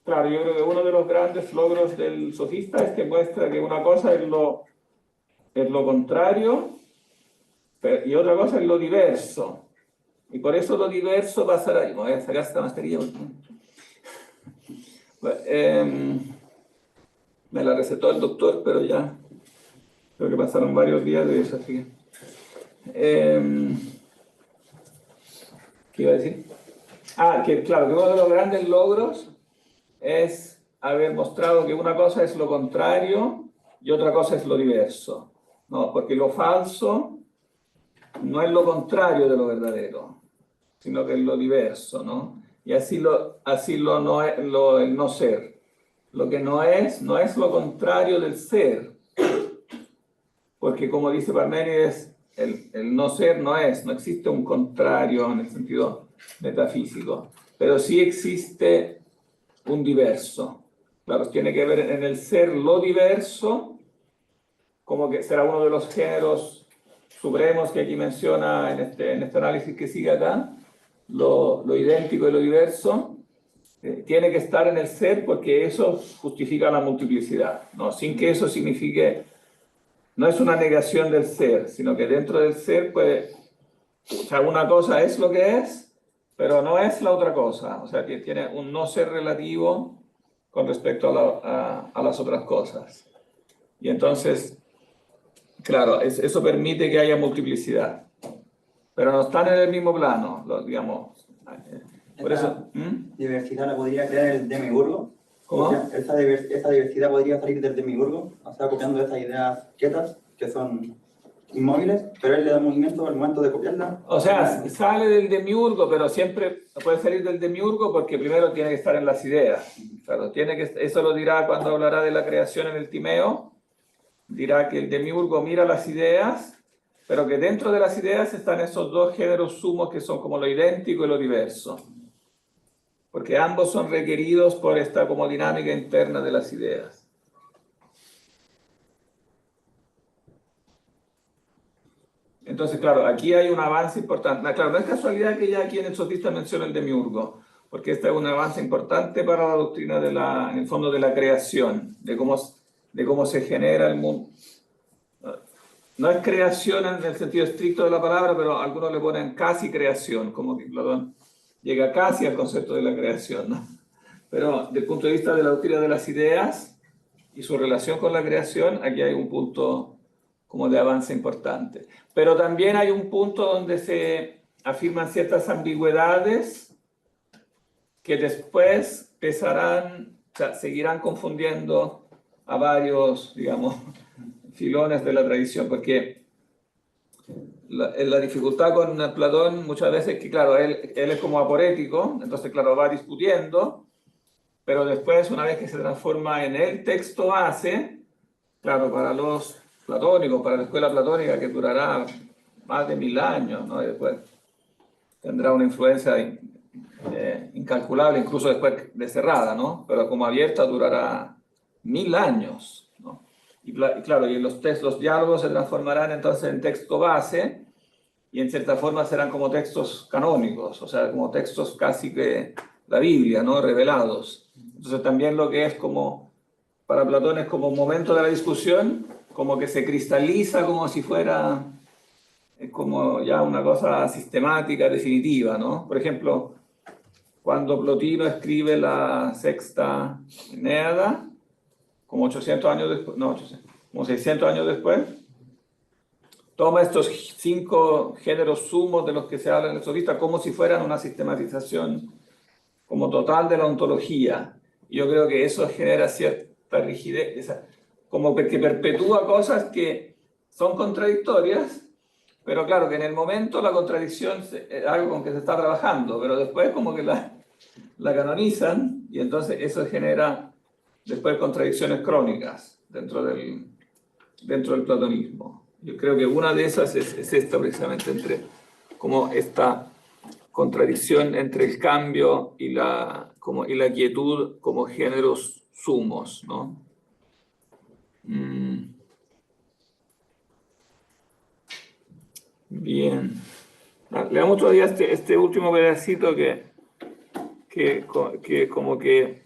Claro, yo creo que uno de los grandes logros del sofista es que muestra que una cosa es lo contrario y otra cosa es lo diverso. Y por eso lo diverso pasará. Me voy a sacar esta mascarilla. Me la recetó el doctor, pero ya creo que pasaron varios días de eso. Así que, ¿qué iba a decir? Que claro, que uno de los grandes logros es haber mostrado que una cosa es lo contrario y otra cosa es lo diverso, ¿no? Porque lo falso no es lo contrario de lo verdadero, sino que es lo diverso, ¿no? Y así lo no es, el no ser. Lo que no es lo contrario del ser, porque como dice Parménides, el no ser no existe un contrario en el sentido metafísico, pero sí existe un diverso. Claro, tiene que ver en el ser lo diverso, como que será uno de los géneros supremos que aquí menciona en este análisis que sigue acá, lo idéntico y lo diverso, tiene que estar en el ser porque eso justifica la multiplicidad, ¿no? Sin que eso signifique, no es una negación del ser, sino que dentro del ser puede, o sea, una cosa es lo que es, pero no es la otra cosa, o sea, que tiene un no ser relativo con respecto a las otras cosas. Y entonces, claro, eso permite que haya multiplicidad, pero no están en el mismo plano, digamos. Por eso, diversidad la podría crear el demiurgo. ¿cómo? Esa diversidad podría salir del demiurgo, o sea, copiando esas ideas quietas, que son inmóviles, pero él le da movimiento al momento de copiarla. O sea, sale del demiurgo, pero siempre puede salir del demiurgo porque primero tiene que estar en las ideas. Claro, eso lo dirá cuando hablará de la creación en el Timeo. Dirá que el demiurgo mira las ideas, pero que dentro de las ideas están esos dos géneros sumos que son como lo idéntico y lo diverso. Porque ambos son requeridos por esta como dinámica interna de las ideas. Entonces, claro, aquí hay un avance importante. Claro, no es casualidad que ya aquí en el sofista menciona el demiurgo, porque este es un avance importante para la doctrina en el fondo de la creación, de cómo se genera el mundo. No es creación en el sentido estricto de la palabra, pero algunos le ponen casi creación, como que Platón llega casi al concepto de la creación, ¿no? Pero desde el punto de vista de la doctrina de las ideas y su relación con la creación, aquí hay un punto como de avance importante. Pero también hay un punto donde se afirman ciertas ambigüedades que después seguirán confundiendo a varios, digamos, filones de la tradición, porque la dificultad con Platón muchas veces es que, claro, él es como aporético, entonces, claro, va discutiendo, pero después, una vez que se transforma en el texto base, claro, para los platónicos, para la escuela platónica, que durará más de 1000 años, ¿no? Y después tendrá una influencia incalculable, incluso después de cerrada, ¿no? Pero como abierta durará 1000 años, ¿no? Y claro, y los diálogos se transformarán entonces en texto base y en cierta forma serán como textos canónicos, o sea, como textos casi que la Biblia, ¿no? Revelados. Entonces también lo que es como para Platón es como un momento de la discusión, como que se cristaliza como si fuera como ya una cosa sistemática, definitiva, ¿no? Por ejemplo, cuando Plotino escribe la Sexta Eneada, como 800 años después, no, 800, como 600 años después, toma estos 5 géneros sumos de los que se habla en el sofista como si fueran una sistematización como total de la ontología. Yo creo que eso genera cierta rigidez, como que perpetúa cosas que son contradictorias, pero claro que en el momento la contradicción es algo con que se está trabajando, pero después como que la canonizan y entonces eso genera después contradicciones crónicas dentro del platonismo. Yo creo que una de esas es esta precisamente, entre como esta contradicción entre el cambio y la quietud como géneros sumos, ¿no? Bien. Leamos otro día este último pedacito que como que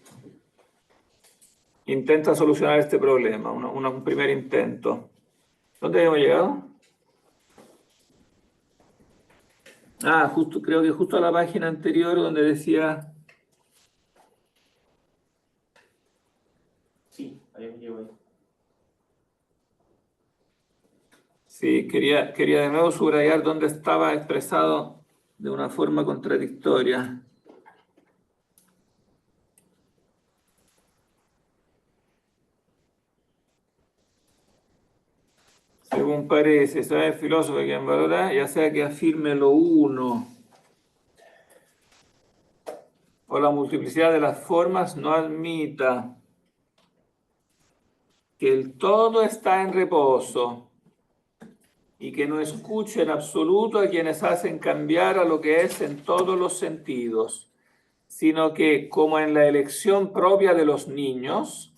intenta solucionar este problema, un primer intento. ¿Dónde hemos llegado? Creo que justo a la página anterior donde decía... Sí, ahí llevo ahí. Sí, quería de nuevo subrayar dónde estaba expresado de una forma contradictoria. Según parece, sabe el filósofo que en valora, ya sea que afirme lo uno o la multiplicidad de las formas, no admita que el todo está en reposo y que no escuche en absoluto a quienes hacen cambiar a lo que es en todos los sentidos, sino que, como en la elección propia de los niños,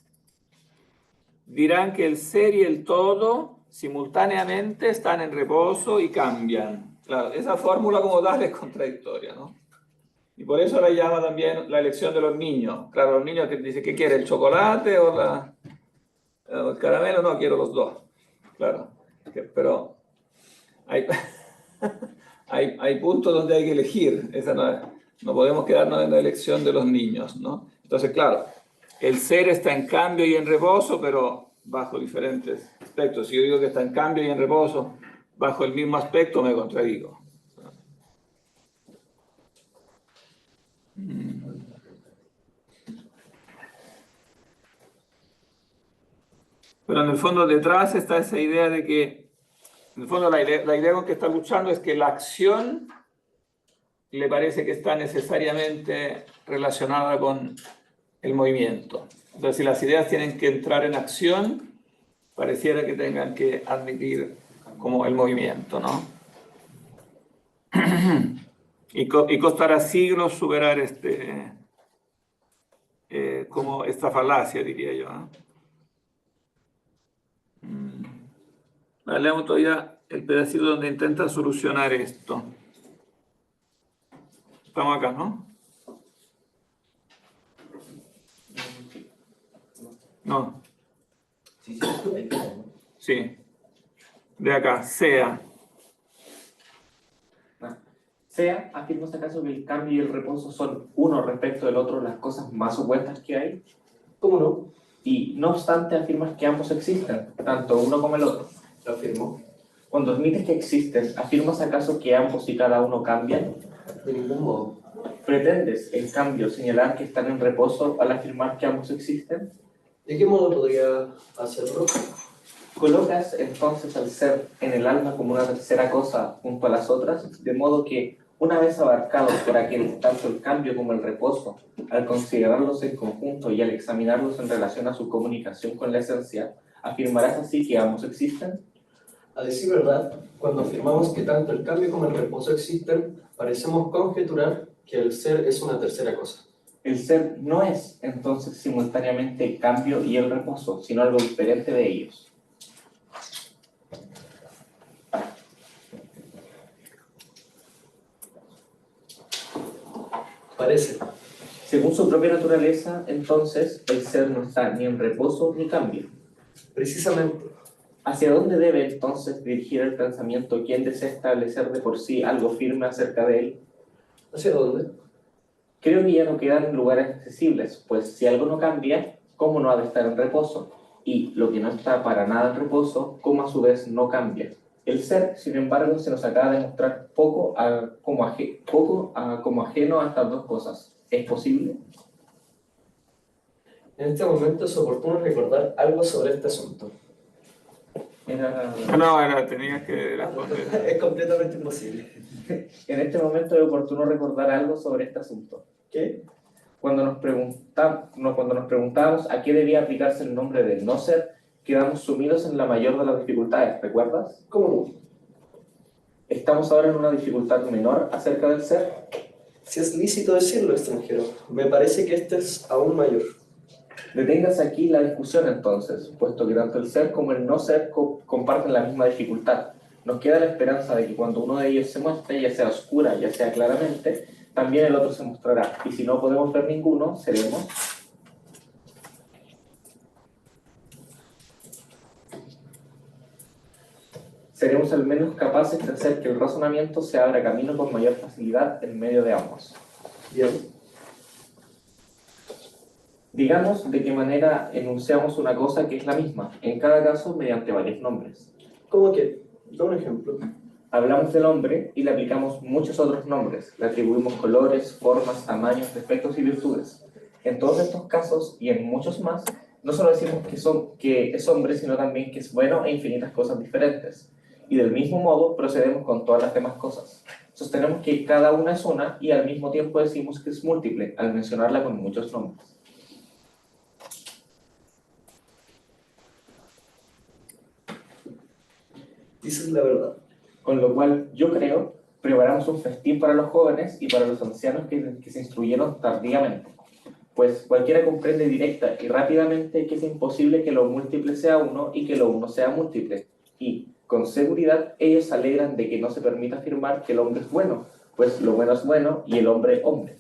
dirán que el ser y el todo simultáneamente están en reposo y cambian. Claro, esa fórmula como tal es contradictoria, ¿no? Y por eso la llama también la elección de los niños. Claro, los niños que dicen, ¿qué quiere? ¿El chocolate o el caramelo? No, quiero los dos. Claro, pero hay puntos donde hay que elegir. No podemos quedarnos en la elección de los niños, ¿no? Entonces, claro, el ser está en cambio y en reposo, pero bajo diferentes aspectos. Si yo digo que está en cambio y en reposo bajo el mismo aspecto, me contradigo. Pero en el fondo detrás está esa idea de que, en el fondo la idea con que está luchando es que la acción le parece que está necesariamente relacionada con el movimiento. Entonces, si las ideas tienen que entrar en acción, pareciera que tengan que admitir como el movimiento, ¿no? Y costará siglos superar como esta falacia, diría yo, ¿no? Leemos todavía el pedacito donde intenta solucionar esto. Estamos acá, ¿no? No. Sí, sí, ahí está, ¿no? Sí. De acá, sea. Sea, ¿afirmas acaso que el cambio y el reposo son uno respecto del otro las cosas más opuestas que hay? ¿Cómo no? Y no obstante afirmas que ambos existen, tanto uno como el otro. Lo afirmo. Cuando admites que existen, ¿afirmas acaso que ambos y cada uno cambian? De ningún modo. ¿Pretendes, en cambio, señalar que están en reposo al afirmar que ambos existen? ¿De qué modo podría hacerlo? ¿Colocas entonces al ser en el alma como una tercera cosa junto a las otras, de modo que, una vez abarcados por aquel tanto el cambio como el reposo, al considerarlos en conjunto y al examinarlos en relación a su comunicación con la esencia, afirmarás así que ambos existen? A decir verdad, cuando afirmamos que tanto el cambio como el reposo existen, parecemos conjeturar que el ser es una tercera cosa. El ser no es, entonces, simultáneamente el cambio y el reposo, sino algo diferente de ellos. Parece. Según su propia naturaleza, entonces, el ser no está ni en reposo ni cambio. Precisamente. ¿Hacia dónde debe entonces dirigir el pensamiento quien desea establecer de por sí algo firme acerca de él? ¿Hacia dónde? Creo que ya no quedan lugares accesibles, pues si algo no cambia, ¿cómo no ha de estar en reposo? Y lo que no está para nada en reposo, ¿cómo a su vez no cambia? El ser, sin embargo, se nos acaba de mostrar como ajeno a estas dos cosas. ¿Es posible? En este momento es oportuno recordar algo sobre este asunto. No, tenías que responder. Es completamente imposible. En este momento es oportuno recordar algo sobre este asunto. ¿Qué? Cuando nos preguntábamos a qué debía aplicarse el nombre del no ser, quedamos sumidos en la mayor de las dificultades, ¿recuerdas? ¿Cómo no? ¿Estamos ahora en una dificultad menor acerca del ser? Si es lícito decirlo, extranjero, me parece que este es aún mayor. Deténgase aquí la discusión entonces, puesto que tanto el ser como el no ser comparten la misma dificultad. Nos queda la esperanza de que cuando uno de ellos se muestre, ya sea oscura, ya sea claramente, también el otro se mostrará. Y si no podemos ver ninguno, seremos al menos capaces de hacer que el razonamiento se abra camino con mayor facilidad en medio de ambos. Bien. Digamos de qué manera enunciamos una cosa que es la misma, en cada caso mediante varios nombres. ¿Cómo qué? Da un ejemplo. Hablamos del hombre y le aplicamos muchos otros nombres, le atribuimos colores, formas, tamaños, defectos y virtudes. En todos estos casos, y en muchos más, no solo decimos que es hombre, sino también que es bueno e infinitas cosas diferentes. Y del mismo modo procedemos con todas las demás cosas. Sostenemos que cada una es una y al mismo tiempo decimos que es múltiple, al mencionarla con muchos nombres. Dices la verdad. Con lo cual, yo creo, preparamos un festín para los jóvenes y para los ancianos que se instruyeron tardíamente. Pues cualquiera comprende directa y rápidamente que es imposible que lo múltiple sea uno y que lo uno sea múltiple. Y, con seguridad, ellos se alegran de que no se permita afirmar que el hombre es bueno, pues lo bueno es bueno y el hombre, hombre.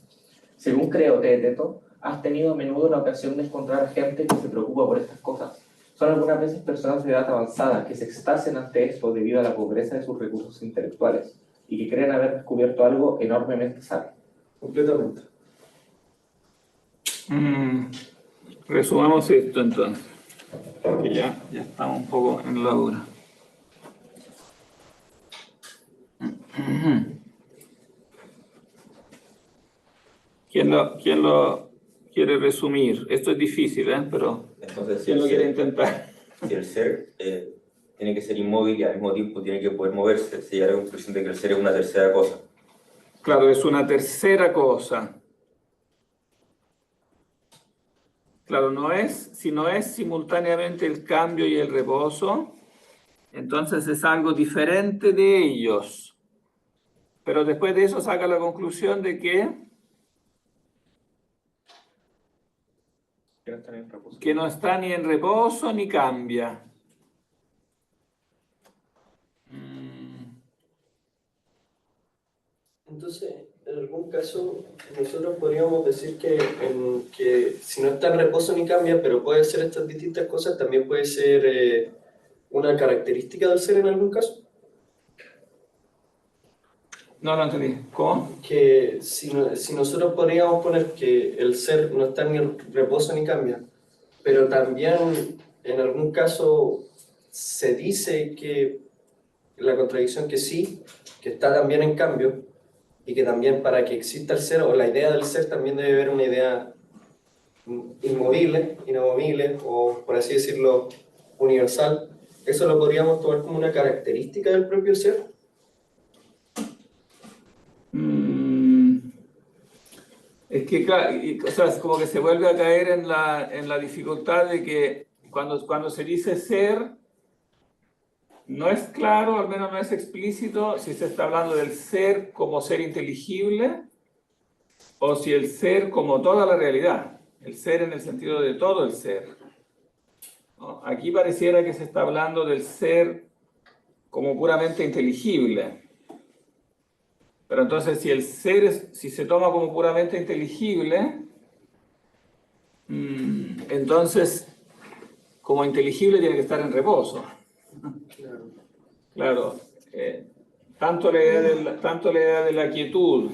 Según creo, Teeteto, has tenido a menudo la ocasión de encontrar gente que se preocupa por estas cosas. Son algunas veces personas de edad avanzada que se extasian ante esto debido a la pobreza de sus recursos intelectuales y que creen haber descubierto algo enormemente sabio. Completamente. Resumamos esto entonces, porque ya estamos un poco en la hora. ¿Quién lo quiere resumir? Esto es difícil, pero Entonces, ¿quién lo quiere intentar? Si el ser tiene que ser inmóvil y al mismo tiempo tiene que poder moverse, se llega a la conclusión de que el ser es una tercera cosa. Claro, es una tercera cosa. Claro, si no es simultáneamente el cambio y el reposo, entonces es algo diferente de ellos. Pero después de eso saca la conclusión de que no está ni en reposo ni cambia. Entonces, en algún caso, nosotros podríamos decir que si no está en reposo ni cambia, pero puede ser estas distintas cosas, también puede ser una característica del ser en algún caso. No lo entendí. ¿Cómo? Que si nosotros podríamos poner que el ser no está ni en reposo ni cambia, pero también en algún caso se dice que la contradicción que sí, que está también en cambio, y que también para que exista el ser, o la idea del ser, también debe haber una idea inmovible, inamovible, o por así decirlo, universal. ¿Eso lo podríamos tomar como una característica del propio ser? Es que, o sea, es como que se vuelve a caer en la dificultad de que cuando se dice ser, no es claro, al menos no es explícito, si se está hablando del ser como ser inteligible o si el ser como toda la realidad, el ser en el sentido de todo el ser. ¿No? Aquí pareciera que se está hablando del ser como puramente inteligible. Pero entonces si el ser si se toma como puramente inteligible, Entonces, como inteligible tiene que estar en reposo. Claro. Claro, tanto la idea de la quietud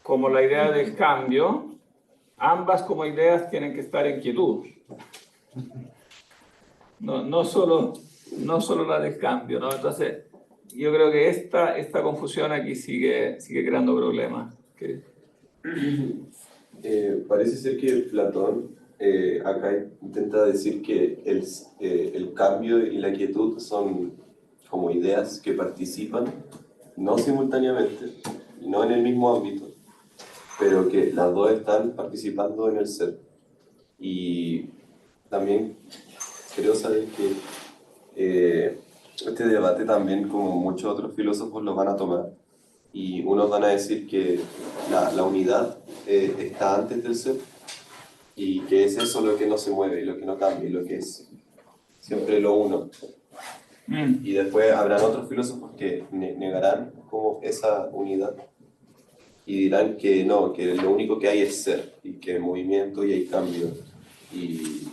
como la idea del cambio, ambas como ideas tienen que estar en quietud. No solo la del cambio, ¿no? Entonces, yo creo que esta confusión aquí sigue creando problemas. Parece ser que Platón acá intenta decir que el cambio y la quietud son como ideas que participan, no simultáneamente, no en el mismo ámbito, pero que las dos están participando en el ser. Y también creo saber que este debate también, como muchos otros filósofos, lo van a tomar. Y unos van a decir que la unidad está antes del ser y que es eso lo que no se mueve, lo que no cambia, lo que es siempre lo uno. Y después habrán otros filósofos que negarán como esa unidad y dirán que no, que lo único que hay es ser y que hay movimiento y hay cambio. Y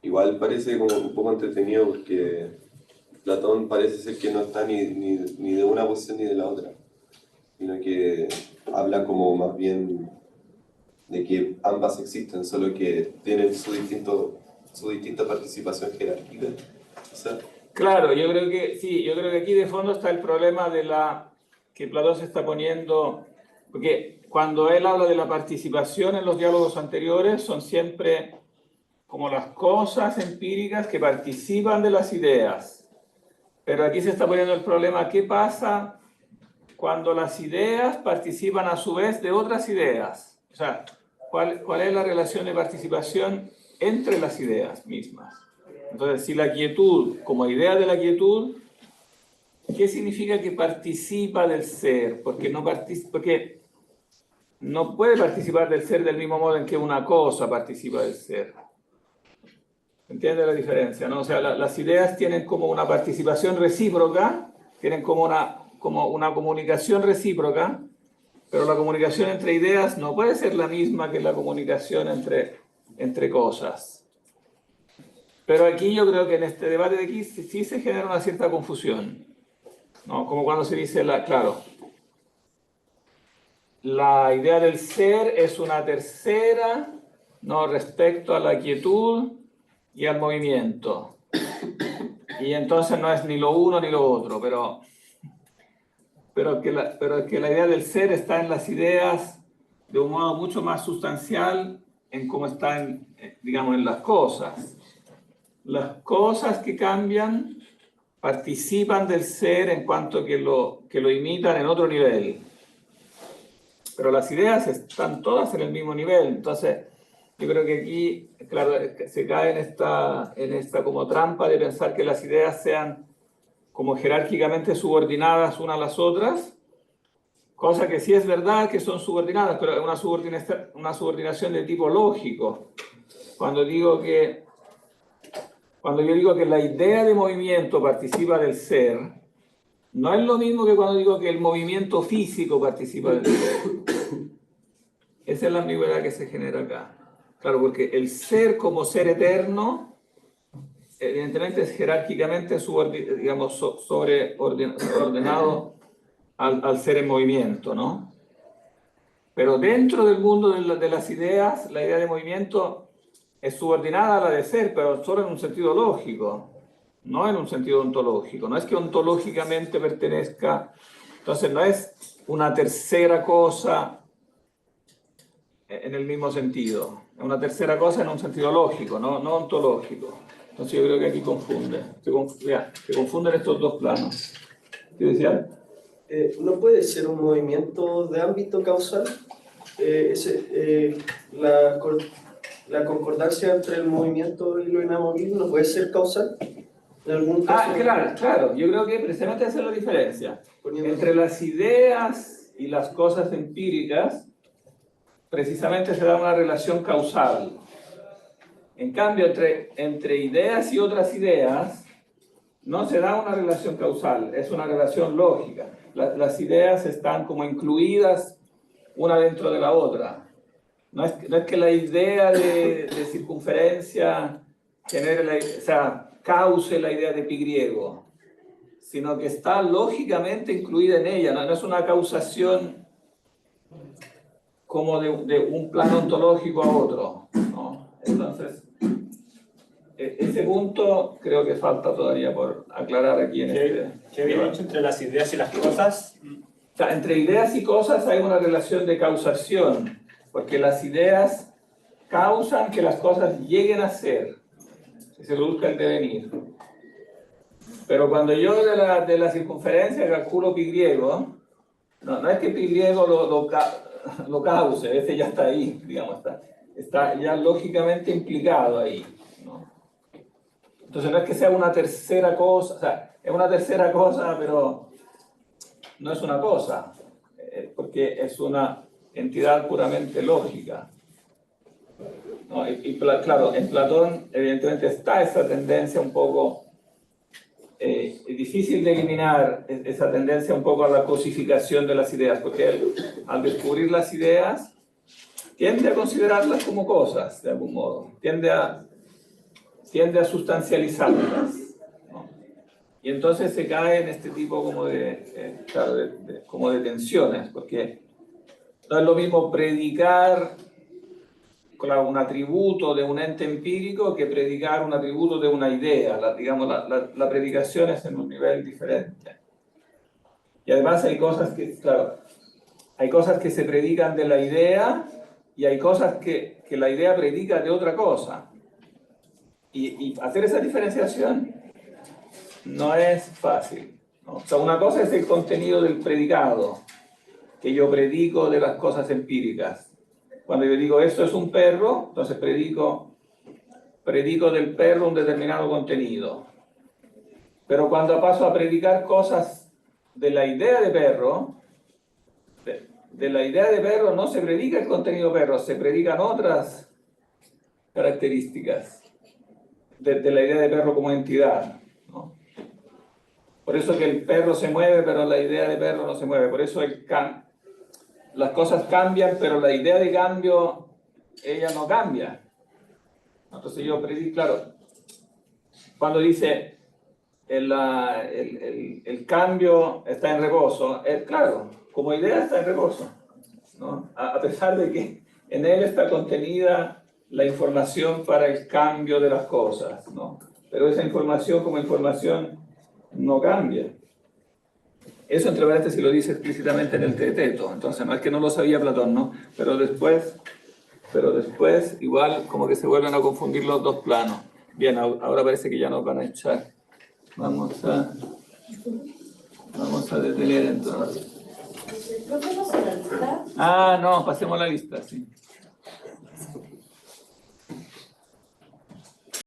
igual parece como un poco entretenido porque Platón parece ser que no está ni de una posición ni de la otra, sino que habla como más bien de que ambas existen, solo que tienen su distinta participación jerárquica. O sea, Claro, yo creo que aquí de fondo está el problema que Platón se está poniendo, porque cuando él habla de la participación en los diálogos anteriores, son siempre como las cosas empíricas que participan de las ideas. Pero aquí se está poniendo el problema, ¿qué pasa cuando las ideas participan a su vez de otras ideas? O sea, ¿cuál es la relación de participación entre las ideas mismas? Entonces, si la quietud, como idea de la quietud, ¿qué significa que participa del ser? Porque no puede participar del ser del mismo modo en que una cosa participa del ser. ¿Entiende la diferencia, no? O sea, las ideas tienen como una participación recíproca, tienen como una comunicación recíproca, pero la comunicación entre ideas no puede ser la misma que la comunicación entre cosas. Pero aquí yo creo que en este debate de aquí sí se genera una cierta confusión, ¿no? Como cuando se dice, claro, la idea del ser es una tercera, ¿no? Respecto a la quietud y al movimiento. Y entonces no es ni lo uno ni lo otro, pero es que la idea del ser está en las ideas de un modo mucho más sustancial en cómo están, digamos, en las cosas. Las cosas que cambian participan del ser en cuanto que lo imitan en otro nivel. Pero las ideas están todas en el mismo nivel. Entonces, yo creo que aquí, claro, se cae en esta como trampa de pensar que las ideas sean como jerárquicamente subordinadas unas a las otras, cosa que sí es verdad que son subordinadas, pero es una subordinación de tipo lógico. Cuando yo digo que la idea de movimiento participa del ser, no es lo mismo que cuando digo que el movimiento físico participa del ser. Esa es la ambigüedad que se genera acá. Claro, porque el ser como ser eterno, evidentemente es jerárquicamente sobreordenado al ser en movimiento, ¿no? Pero dentro del mundo de las ideas, la idea de movimiento es subordinada a la de ser, pero solo en un sentido lógico, no en un sentido ontológico. No es que ontológicamente pertenezca, entonces no es una tercera cosa en el mismo sentido. Es una tercera cosa en un sentido lógico, no ontológico. Entonces yo creo que aquí se confunden estos dos planos. ¿Qué decían? ¿No puede ser un movimiento de ámbito causal? La concordancia entre el movimiento y lo inamovible no puede ser causal. ¿En algún caso? Claro. Yo creo que precisamente esa es la diferencia. Entre las ideas y las cosas empíricas, precisamente se da una relación causal. En cambio, entre ideas y otras ideas, no se da una relación causal, es una relación lógica. Las ideas están como incluidas una dentro de la otra. No es que la idea de circunferencia genere cause la idea de pi griego, sino que está lógicamente incluida en ella, no es una causación como de un plano ontológico a otro, ¿no? Entonces, ese punto creo que falta todavía por aclarar aquí en este. ¿Qué había dicho entre las ideas y las cosas? O sea, entre ideas y cosas hay una relación de causación, porque las ideas causan que las cosas lleguen a ser, que se produzca el devenir. Pero cuando yo de la circunferencia calculo pi griego, no es que pi griego lo cause, ese ya está ahí, digamos, está ya lógicamente implicado ahí, ¿no? Entonces no es que sea una tercera cosa, o sea, es una tercera cosa, pero no es una cosa, porque es una entidad puramente lógica, ¿no? Claro, en Platón evidentemente está esa tendencia un poco, es difícil de eliminar esa tendencia un poco a la cosificación de las ideas, porque él, al descubrir las ideas, tiende a considerarlas como cosas, de algún modo, tiende a sustancializarlas, ¿no? Y entonces se cae en este tipo como como de tensiones, porque no es lo mismo predicar un atributo de un ente empírico que predicar un atributo de una idea. La predicación es en un nivel diferente. Y además hay cosas que se predican de la idea y hay cosas que la idea predica de otra cosa. Y hacer esa diferenciación no es fácil, ¿no? O sea, una cosa es el contenido del predicado, que yo predico de las cosas empíricas. Cuando yo digo esto es un perro, entonces predico del perro un determinado contenido. Pero cuando paso a predicar cosas de la idea de perro, de la idea de perro no se predica el contenido perro, se predican otras características de la idea de perro como entidad, ¿no? Por eso que el perro se mueve, pero la idea de perro no se mueve. Por eso las cosas cambian, pero la idea de cambio, ella no cambia. Entonces yo predico, claro, cuando dice el cambio está en reposo, claro, como idea está en reposo, ¿no? A pesar de que en él está contenida la información para el cambio de las cosas, ¿no? Pero esa información como información no cambia. Eso, entre paréntesis, lo dice explícitamente en el Teeteto. Entonces, no es que no lo sabía Platón, ¿no? Pero después, igual, como que se vuelven a confundir los dos planos. Bien, ahora parece que ya nos van a echar. Vamos a detener entonces. ¿No tenemos la lista? Ah, no, pasemos la lista, sí.